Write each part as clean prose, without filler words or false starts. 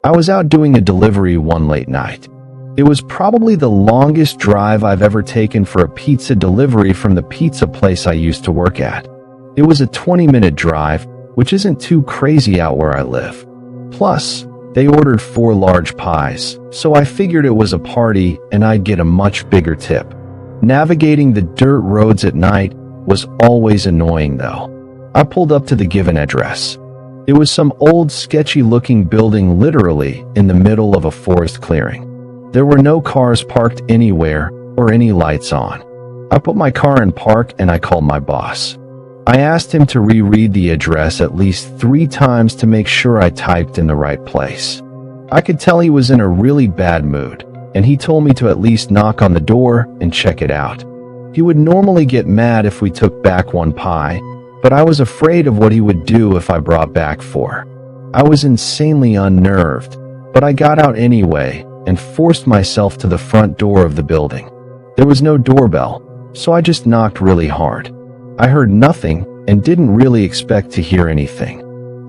I was out doing a delivery one late night. It was probably the longest drive I've ever taken for a pizza delivery from the pizza place I used to work at. It was a 20-minute drive, which isn't too crazy out where I live. Plus, they ordered 4 large pies, so I figured it was a party and I'd get a much bigger tip. Navigating the dirt roads at night was always annoying though. I pulled up to the given address. It was some old sketchy-looking building literally in the middle of a forest clearing. There were no cars parked anywhere or any lights on. I put my car in park and I called my boss. I asked him to reread the address at least 3 times to make sure I typed in the right place. I could tell he was in a really bad mood, and he told me to at least knock on the door and check it out. He would normally get mad if we took back 1 pie, but I was afraid of what he would do if I brought back 4. I was insanely unnerved, but I got out anyway and forced myself to the front door of the building. There was no doorbell, so I just knocked really hard. I heard nothing and didn't really expect to hear anything.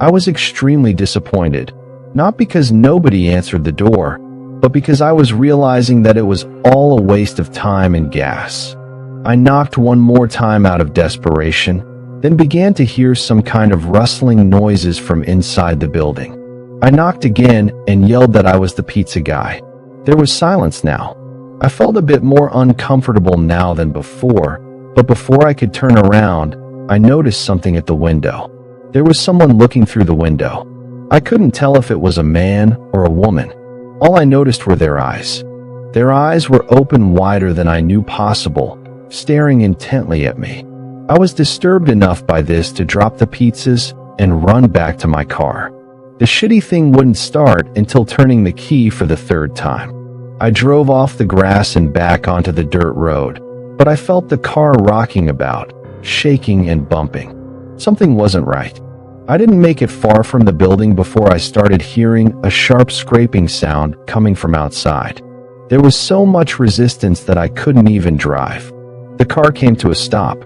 I was extremely disappointed, not because nobody answered the door, but because I was realizing that it was all a waste of time and gas. I knocked one more time out of desperation, then began to hear some kind of rustling noises from inside the building. I knocked again and yelled that I was the pizza guy. There was silence now. I felt a bit more uncomfortable now than before, but before I could turn around, I noticed something at the window. There was someone looking through the window. I couldn't tell if it was a man or a woman. All I noticed were their eyes. Their eyes were open wider than I knew possible, staring intently at me. I was disturbed enough by this to drop the pizzas and run back to my car. The shitty thing wouldn't start until turning the key for the 3rd time. I drove off the grass and back onto the dirt road, but I felt the car rocking about, shaking and bumping. Something wasn't right. I didn't make it far from the building before I started hearing a sharp scraping sound coming from outside. There was so much resistance that I couldn't even drive. The car came to a stop.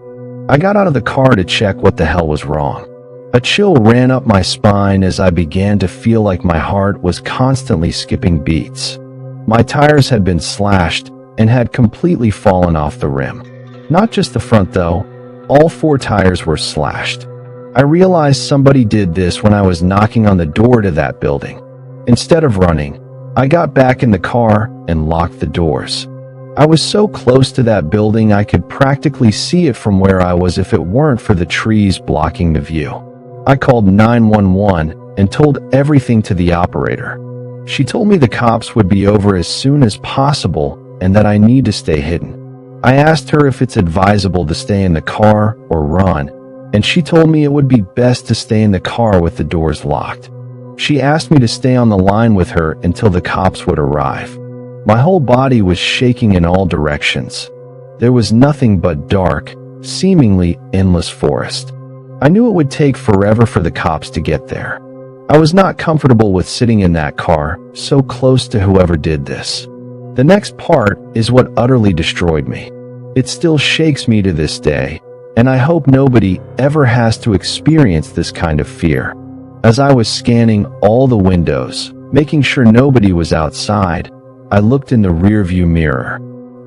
I got out of the car to check what the hell was wrong. A chill ran up my spine as I began to feel like my heart was constantly skipping beats. My tires had been slashed and had completely fallen off the rim. Not just the front though, all 4 tires were slashed. I realized somebody did this when I was knocking on the door to that building. Instead of running, I got back in the car and locked the doors. I was so close to that building I could practically see it from where I was if it weren't for the trees blocking the view. I called 911 and told everything to the operator. She told me the cops would be over as soon as possible and that I need to stay hidden. I asked her if it's advisable to stay in the car or run, and she told me it would be best to stay in the car with the doors locked. She asked me to stay on the line with her until the cops would arrive. My whole body was shaking in all directions. There was nothing but dark, seemingly endless forest. I knew it would take forever for the cops to get there. I was not comfortable with sitting in that car, so close to whoever did this. The next part is what utterly destroyed me. It still shakes me to this day, and I hope nobody ever has to experience this kind of fear. As I was scanning all the windows, making sure nobody was outside, I looked in the rearview mirror,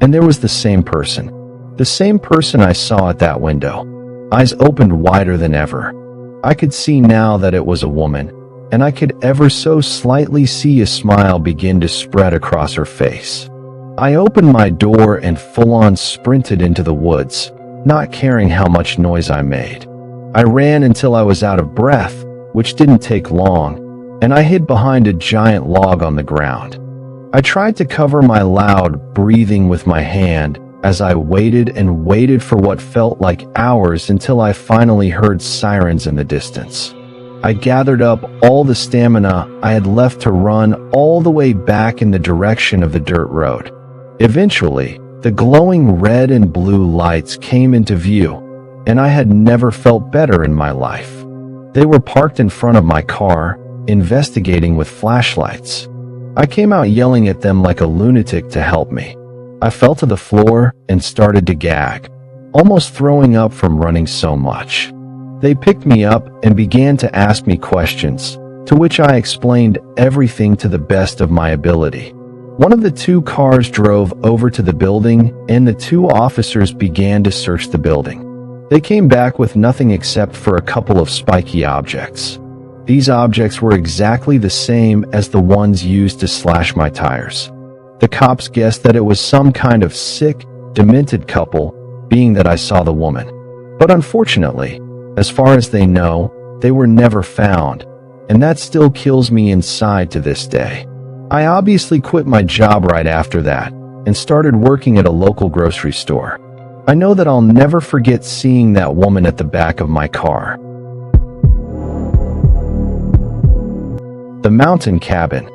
and there was the same person. The same person I saw at that window. Eyes opened wider than ever. I could see now that it was a woman, and I could ever so slightly see a smile begin to spread across her face. I opened my door and full-on sprinted into the woods, not caring how much noise I made. I ran until I was out of breath, which didn't take long, and I hid behind a giant log on the ground. I tried to cover my loud breathing with my hand as I waited and waited for what felt like hours until I finally heard sirens in the distance. I gathered up all the stamina I had left to run all the way back in the direction of the dirt road. Eventually, the glowing red and blue lights came into view, and I had never felt better in my life. They were parked in front of my car, investigating with flashlights. I came out yelling at them like a lunatic to help me. I fell to the floor and started to gag, almost throwing up from running so much. They picked me up and began to ask me questions, to which I explained everything to the best of my ability. One of the two cars drove over to the building, and the two officers began to search the building. They came back with nothing except for a couple of spiky objects. These objects were exactly the same as the ones used to slash my tires. The cops guessed that it was some kind of sick, demented couple, being that I saw the woman. But unfortunately, as far as they know, they were never found, and that still kills me inside to this day. I obviously quit my job right after that and started working at a local grocery store. I know that I'll never forget seeing that woman at the back of my car. The mountain cabin.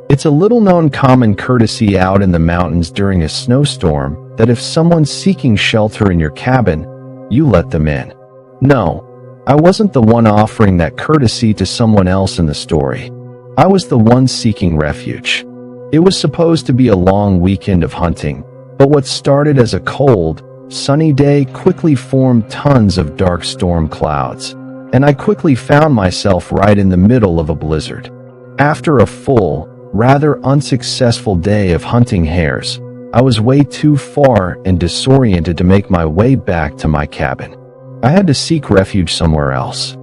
It's a little-known common courtesy out in the mountains during a snowstorm that if someone's seeking shelter in your cabin, you let them in. No, I wasn't the one offering that courtesy to someone else in the story. I was the one seeking refuge. It was supposed to be a long weekend of hunting, but what started as a cold, sunny day quickly formed tons of dark storm clouds, and I quickly found myself right in the middle of a blizzard. After a full, rather unsuccessful day of hunting hares, I was way too far and disoriented to make my way back to my cabin. I had to seek refuge somewhere else.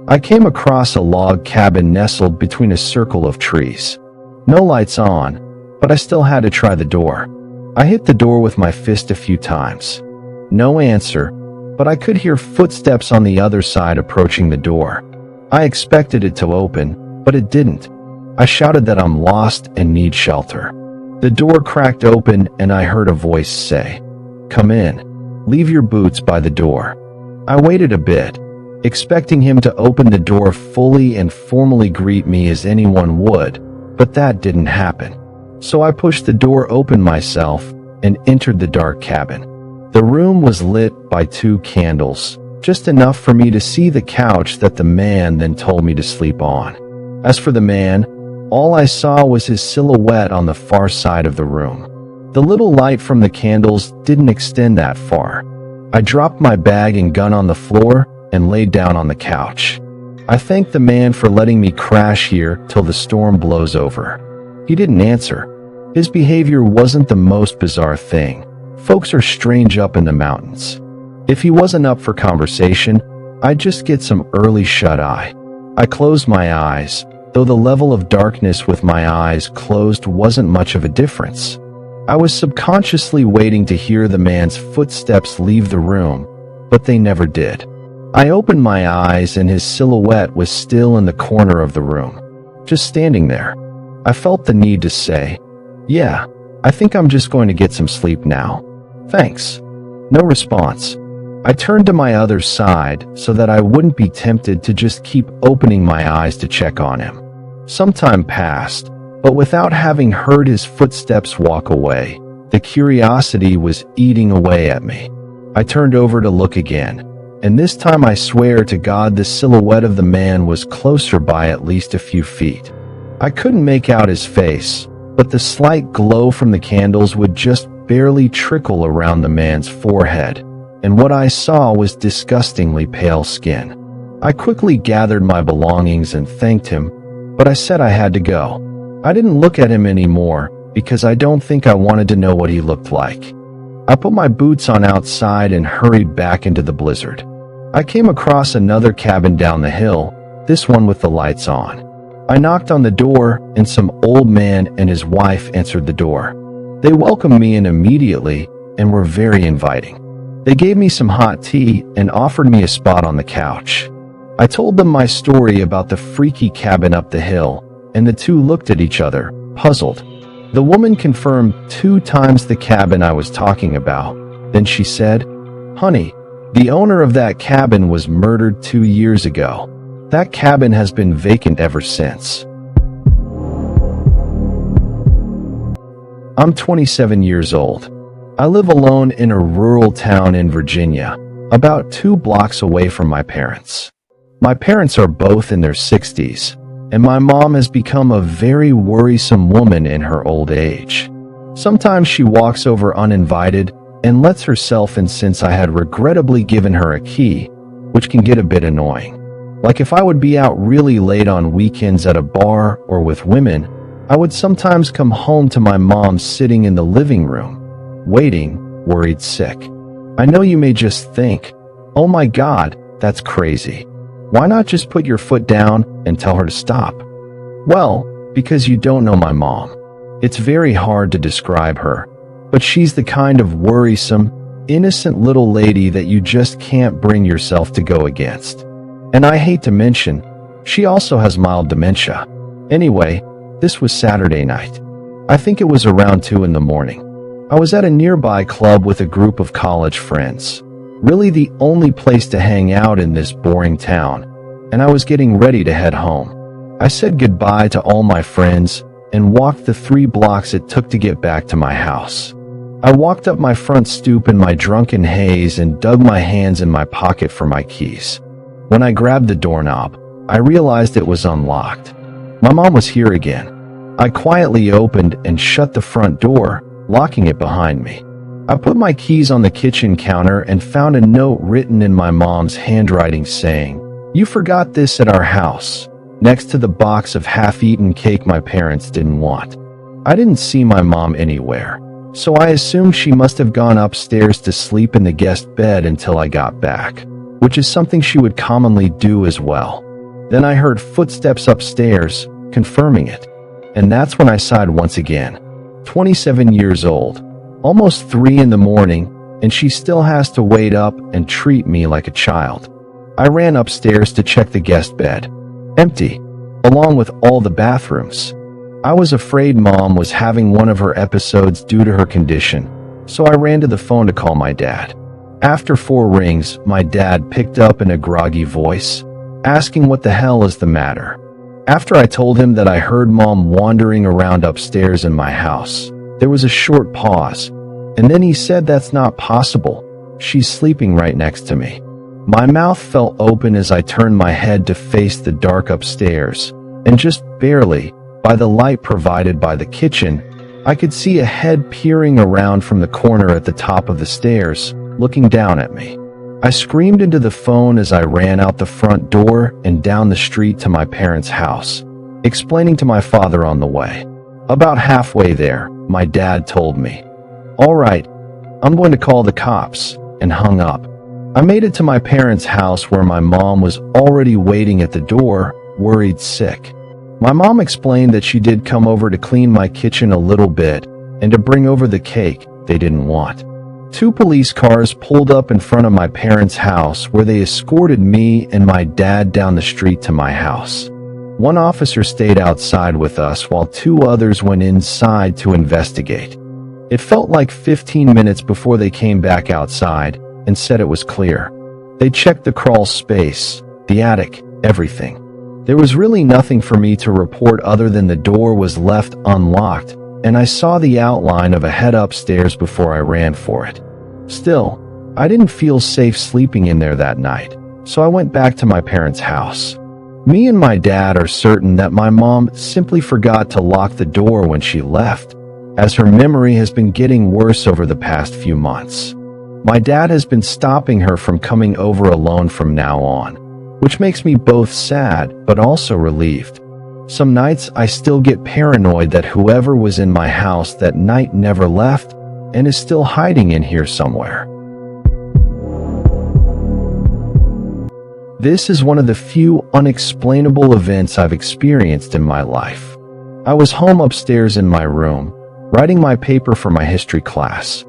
I came across a log cabin nestled between a circle of trees. No lights on, but I still had to try the door. I hit the door with my fist a few times. No answer, but I could hear footsteps on the other side approaching the door. I expected it to open, but it didn't. I shouted that I'm lost and need shelter. The door cracked open and I heard a voice say, "Come in. Leave your boots by the door." I waited a bit, expecting him to open the door fully and formally greet me as anyone would, but that didn't happen. So I pushed the door open myself and entered the dark cabin. The room was lit by 2 candles, just enough for me to see the couch that the man then told me to sleep on. As for the man, all I saw was his silhouette on the far side of the room. The little light from the candles didn't extend that far. I dropped my bag and gun on the floor and laid down on the couch. I thanked the man for letting me crash here till the storm blows over. He didn't answer. His behavior wasn't the most bizarre thing. Folks are strange up in the mountains. If he wasn't up for conversation, I'd just get some early shut-eye. I closed my eyes, though the level of darkness with my eyes closed wasn't much of a difference. I was subconsciously waiting to hear the man's footsteps leave the room, but they never did. I opened my eyes and his silhouette was still in the corner of the room, just standing there. I felt the need to say, "Yeah, I think I'm just going to get some sleep now. Thanks." No response. I turned to my other side so that I wouldn't be tempted to just keep opening my eyes to check on him. Some time passed, but without having heard his footsteps walk away, the curiosity was eating away at me. I turned over to look again, and this time I swear to God the silhouette of the man was closer by at least a few feet. I couldn't make out his face, but the slight glow from the candles would just barely trickle around the man's forehead, and what I saw was disgustingly pale skin. I quickly gathered my belongings and thanked him, but I said I had to go. I didn't look at him anymore because I don't think I wanted to know what he looked like. I put my boots on outside and hurried back into the blizzard. I came across another cabin down the hill, this one with the lights on. I knocked on the door and some old man and his wife answered the door. They welcomed me in immediately and were very inviting. They gave me some hot tea and offered me a spot on the couch. I told them my story about the freaky cabin up the hill, and the two looked at each other, puzzled. The woman confirmed 2 times the cabin I was talking about. Then she said, "Honey, the owner of that cabin was murdered 2 years ago. That cabin has been vacant ever since." I'm 27 years old. I live alone in a rural town in Virginia, about 2 blocks away from my parents. My parents are both in their 60s, and my mom has become a very worrisome woman in her old age. Sometimes she walks over uninvited and lets herself in since I had regrettably given her a key, which can get a bit annoying. Like if I would be out really late on weekends at a bar or with women, I would sometimes come home to my mom sitting in the living room, waiting, worried sick. I know you may just think, oh my God, that's crazy. Why not just put your foot down and tell her to stop? Well, because you don't know my mom. It's very hard to describe her, but she's the kind of worrisome, innocent little lady that you just can't bring yourself to go against. And I hate to mention, she also has mild dementia. Anyway, this was Saturday night. I think it was around 2 in the morning. I was at a nearby club with a group of college friends. Really the only place to hang out in this boring town, and I was getting ready to head home. I said goodbye to all my friends and walked the 3 blocks it took to get back to my house. I walked up my front stoop in my drunken haze and dug my hands in my pocket for my keys. When I grabbed the doorknob, I realized it was unlocked. My mom was here again. I quietly opened and shut the front door, locking it behind me. I put my keys on the kitchen counter and found a note written in my mom's handwriting saying, "You forgot this at our house," next to the box of half-eaten cake my parents didn't want. I didn't see my mom anywhere, so I assumed she must have gone upstairs to sleep in the guest bed until I got back, which is something she would commonly do as well. Then I heard footsteps upstairs, confirming it. And that's when I sighed once again. 27 years old, almost 3 in the morning, and she still has to wait up and treat me like a child. I ran upstairs to check the guest bed. Empty, along with all the bathrooms. I was afraid Mom was having one of her episodes due to her condition, so I ran to the phone to call my dad. After 4 rings, my dad picked up in a groggy voice, asking what the hell is the matter. After I told him that I heard Mom wandering around upstairs in my house, there was a short pause, and then he said that's not possible. She's sleeping right next to me. My mouth fell open as I turned my head to face the dark upstairs, and just barely, by the light provided by the kitchen, I could see a head peering around from the corner at the top of the stairs, looking down at me. I screamed into the phone as I ran out the front door and down the street to my parents' house, explaining to my father on the way. About halfway there, my dad told me, "All right, I'm going to call the cops," and hung up. I made it to my parents' house where my mom was already waiting at the door, worried sick. My mom explained that she did come over to clean my kitchen a little bit and to bring over the cake they didn't want. 2 police cars pulled up in front of my parents' house where they escorted me and my dad down the street to my house. 1 officer stayed outside with us while 2 others went inside to investigate. It felt like 15 minutes before they came back outside and said it was clear. They checked the crawl space, the attic, everything. There was really nothing for me to report other than the door was left unlocked, and I saw the outline of a head upstairs before I ran for it. Still, I didn't feel safe sleeping in there that night, so I went back to my parents' house. Me and my dad are certain that my mom simply forgot to lock the door when she left, as her memory has been getting worse over the past few months. My dad has been stopping her from coming over alone from now on, which makes me both sad but also relieved. Some nights I still get paranoid that whoever was in my house that night never left and is still hiding in here somewhere. This is one of the few unexplainable events I've experienced in my life. I was home upstairs in my room, writing my paper for my history class.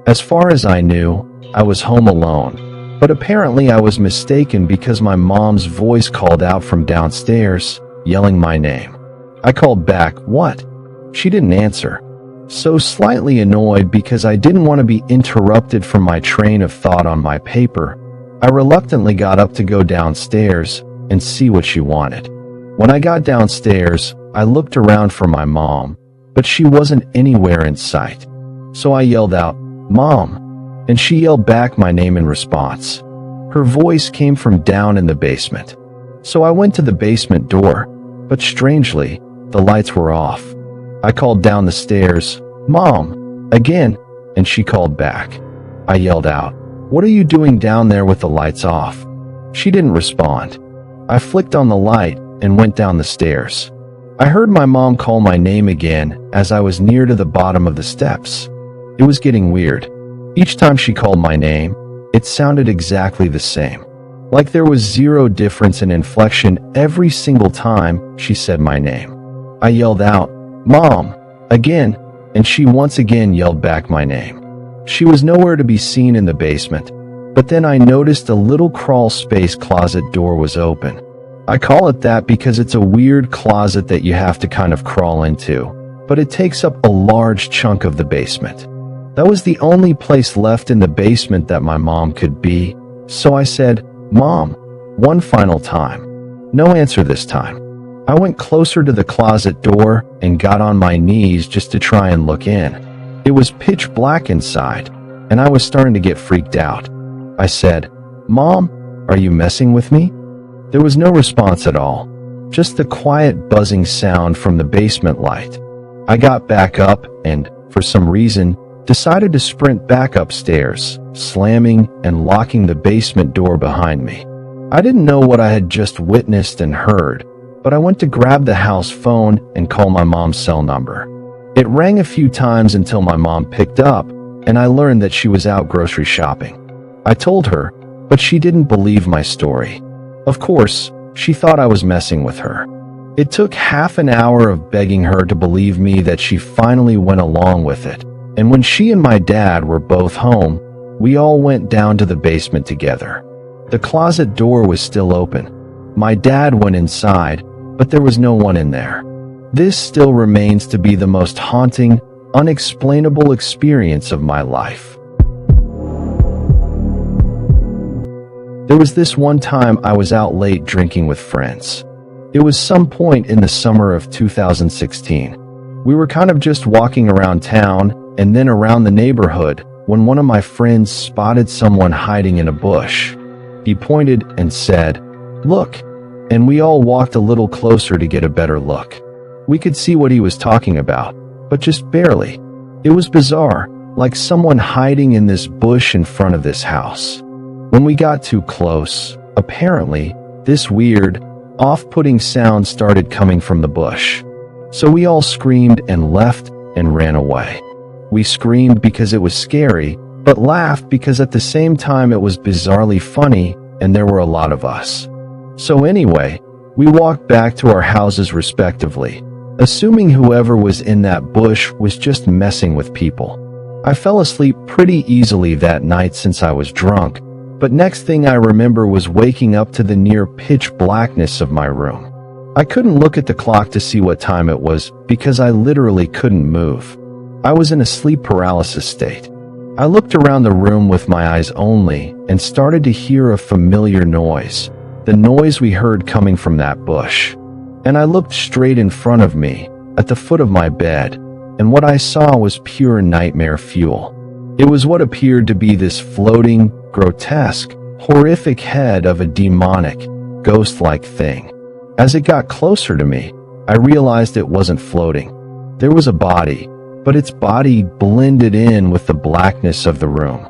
As far as I knew, I was home alone, but apparently I was mistaken because my mom's voice called out from downstairs, yelling my name. I called back, "What?" She didn't answer. So slightly annoyed because I didn't want to be interrupted from my train of thought on my paper, I reluctantly got up to go downstairs and see what she wanted. When I got downstairs, I looked around for my mom, but she wasn't anywhere in sight. So I yelled out, "Mom," and she yelled back my name in response. Her voice came from down in the basement. So I went to the basement door, but strangely, the lights were off. I called down the stairs, "Mom," again, and she called back. I yelled out, "What are you doing down there with the lights off?" She didn't respond. I flicked on the light and went down the stairs. I heard my mom call my name again as I was near to the bottom of the steps. It was getting weird. Each time she called my name, it sounded exactly the same. Like there was zero difference in inflection every single time she said my name. I yelled out, "Mom!" again, and she once again yelled back my name. She was nowhere to be seen in the basement, but then I noticed a little crawl space closet door was open. I call it that because it's a weird closet that you have to kind of crawl into, but it takes up a large chunk of the basement. That was the only place left in the basement that my mom could be, so I said, "Mom," one final time. No answer this time. I went closer to the closet door and got on my knees just to try and look in. It was pitch black inside, and I was starting to get freaked out. I said, "Mom, are you messing with me?" There was no response at all, just the quiet buzzing sound from the basement light. I got back up and, for some reason, decided to sprint back upstairs, slamming and locking the basement door behind me. I didn't know what I had just witnessed and heard, but I went to grab the house phone and call my mom's cell number. It rang a few times until my mom picked up, and I learned that she was out grocery shopping. I told her, but she didn't believe my story. Of course, she thought I was messing with her. It took half an hour of begging her to believe me that she finally went along with it, and when she and my dad were both home, we all went down to the basement together. The closet door was still open. My dad went inside, but there was no one in there. This still remains to be the most haunting, unexplainable experience of my life. There was this one time I was out late drinking with friends. It was some point in the summer of 2016. We were kind of just walking around town and then around the neighborhood when one of my friends spotted someone hiding in a bush. He pointed and said, "Look," and we all walked a little closer to get a better look. We could see what he was talking about, but just barely. It was bizarre, like someone hiding in this bush in front of this house. When we got too close, apparently, this weird, off-putting sound started coming from the bush. So we all screamed and left and ran away. We screamed because it was scary, but laughed because at the same time it was bizarrely funny and there were a lot of us. So anyway, we walked back to our houses respectively, assuming whoever was in that bush was just messing with people. I fell asleep pretty easily that night since I was drunk, but next thing I remember was waking up to the near pitch blackness of my room. I couldn't look at the clock to see what time it was because I literally couldn't move. I was in a sleep paralysis state. I looked around the room with my eyes only and started to hear a familiar noise, the noise we heard coming from that bush. And I looked straight in front of me, at the foot of my bed, and what I saw was pure nightmare fuel. It was what appeared to be this floating, grotesque, horrific head of a demonic, ghost-like thing. As it got closer to me, I realized it wasn't floating. There was a body, but its body blended in with the blackness of the room.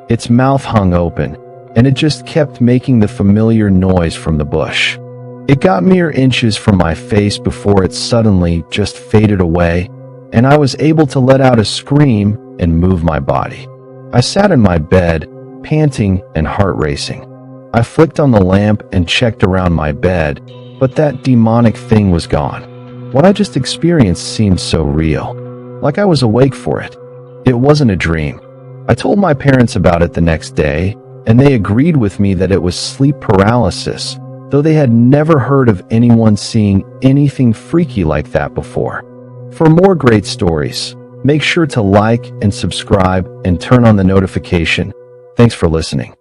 Its mouth hung open, and it just kept making the familiar noise from the bush. It got mere inches from my face before it suddenly just faded away, and I was able to let out a scream and move my body. I sat in my bed, panting and heart racing. I flicked on the lamp and checked around my bed, but that demonic thing was gone. What I just experienced seemed so real, like I was awake for it. It wasn't a dream. I told my parents about it the next day, and they agreed with me that it was sleep paralysis, though they had never heard of anyone seeing anything freaky like that before. For more great stories, make sure to like and subscribe and turn on the notification. Thanks for listening.